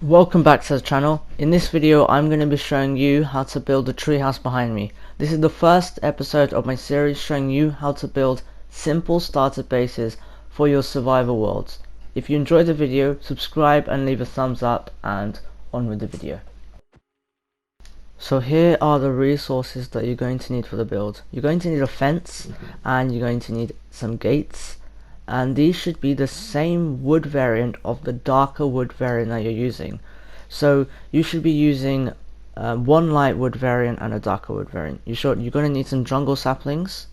Welcome back to the channel. In this video I'm going to be showing you how to build the treehouse behind me. This is the first episode of my series showing you how to build simple starter bases for your survival worlds. If you enjoyed the video, subscribe and leave a thumbs up, and on with the video. So here are the resources that you're going to need for the build. You're going to need a fence and you're going to need some gates, and these should be the same wood variant of the darker wood variant that you're using. So you should be using one light wood variant and a darker wood variant. You're going to need some jungle saplings,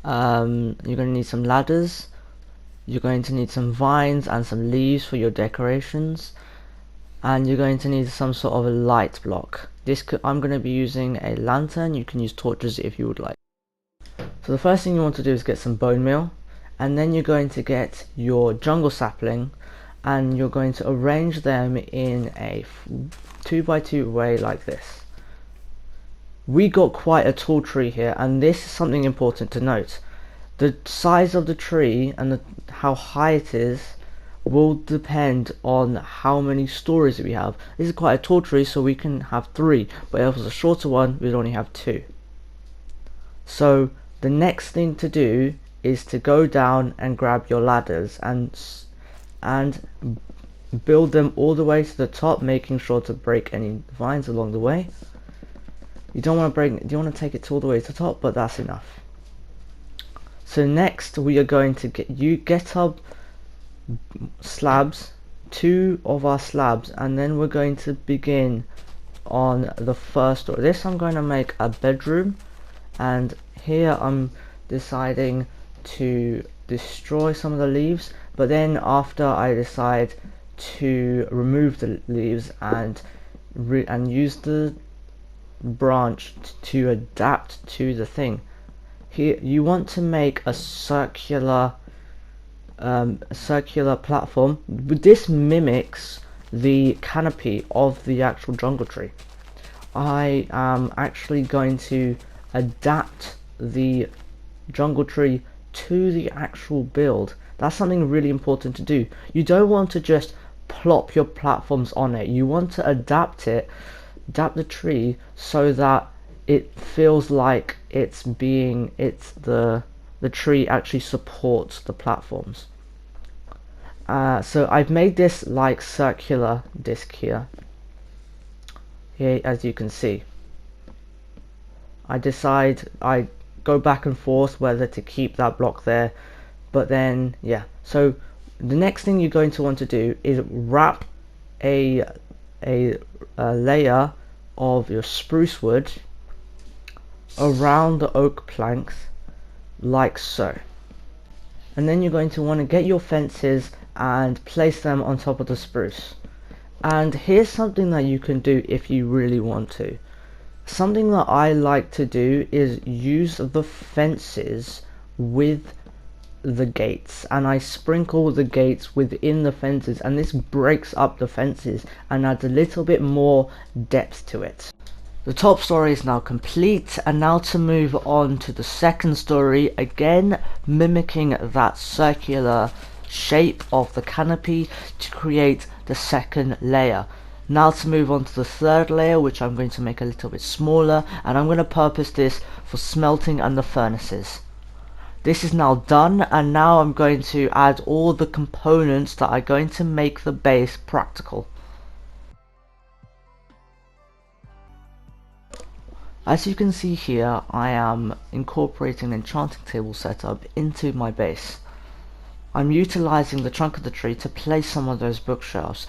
you're going to need some ladders, you're going to need some vines and some leaves for your decorations, and you're going to need some sort of a light block. I'm going to be using a lantern. You can use torches if you would like. So the first thing you want to do is get some bone meal, and then you're going to get your jungle sapling and you're going to arrange them in a 2x2 way like this. We got quite a tall tree here, and this is something important to note. The size of the tree and how high it is will depend on how many stories we have. This is quite a tall tree, so we can have 3, but if it was a shorter one we'd only have 2. So the next thing to do is to go down and grab your ladders and build them all the way to the top, making sure to break any vines along the way. You don't want to take it all the way to the top, but that's enough. So next we are going to get up slabs, 2 of our slabs, and then we're going to begin on the first story. This I'm going to make a bedroom, and here I'm deciding to destroy some of the leaves, but then after I decide to remove the leaves and use the branch to adapt to the thing. Here you want to make a circular platform. This mimics the canopy of the actual jungle tree. I am actually going to adapt the jungle tree to the actual build. That's something really important to do. You don't want to just plop your platforms on it. You want to adapt the tree so that it feels like the tree actually supports the platforms. So I've made this like circular disc here, as you can see. I go back and forth whether to keep that block there, but then so the next thing you're going to want to do is wrap a layer of your spruce wood around the oak planks like so, and then you're going to want to get your fences and place them on top of the spruce. And here's something that you can do if you really want to. Something that I like to do is use the fences with the gates, and I sprinkle the gates within the fences, and this breaks up the fences and adds a little bit more depth to it. The top story is now complete, and now to move on to the second story, again mimicking that circular shape of the canopy to create the second layer. Now to move on to the third layer, which I'm going to make a little bit smaller, and I'm going to purpose this for smelting and the furnaces. This is now done, and now I'm going to add all the components that are going to make the base practical. As you can see here, I am incorporating an enchanting table setup into my base. I'm utilizing the trunk of the tree to place some of those bookshelves,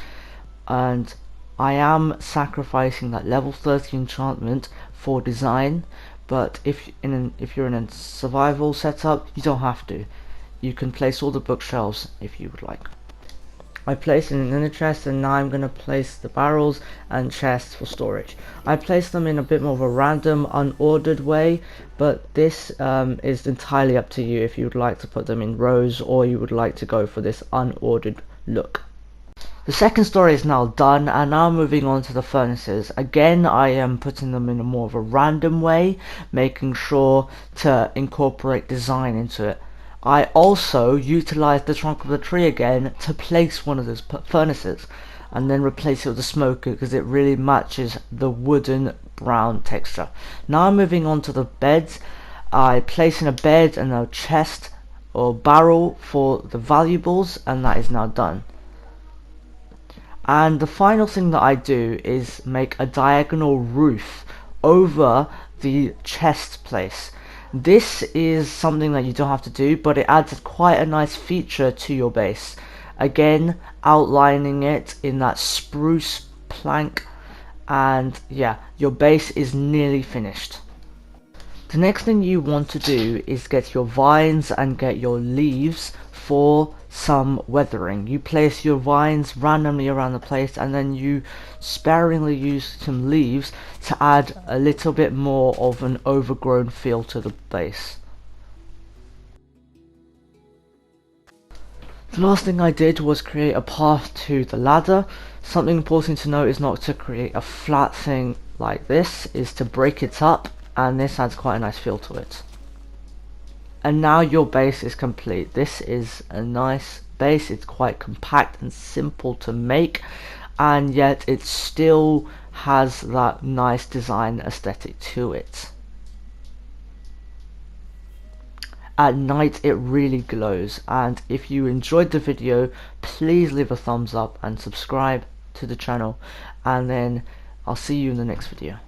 and I am sacrificing that level 30 enchantment for design, but if you're in a survival setup, you don't have to. You can place all the bookshelves if you would like. I placed it in the chest, and now I'm going to place the barrels and chests for storage. I placed them in a bit more of a random, unordered way, but this is entirely up to you if you would like to put them in rows or you would like to go for this unordered look. The second story is now done, and now moving on to the furnaces. Again, I am putting them in a more of a random way, making sure to incorporate design into it. I also utilized the trunk of the tree again to place one of those furnaces. and then replace it with a smoker because it really matches the wooden brown texture. Now moving on to the beds. I place in a bed and a chest or barrel for the valuables, and that is now done. And the final thing that I do is make a diagonal roof over the chest place. This is something that you don't have to do, but it adds quite a nice feature to your base. Again, outlining it in that spruce plank, and yeah, your base is nearly finished. The next thing you want to do is get your vines and get your leaves for some weathering. You place your vines randomly around the place, and then you sparingly use some leaves to add a little bit more of an overgrown feel to the base. The last thing I did was create a path to the ladder. Something important to note is not to create a flat thing like this, is to break it up, and this adds quite a nice feel to it. And now your base is complete. This is a nice base. It's quite compact and simple to make, and yet it still has that nice design aesthetic to it. At night it really glows, and if you enjoyed the video, please leave a thumbs up and subscribe to the channel, and then I'll see you in the next video.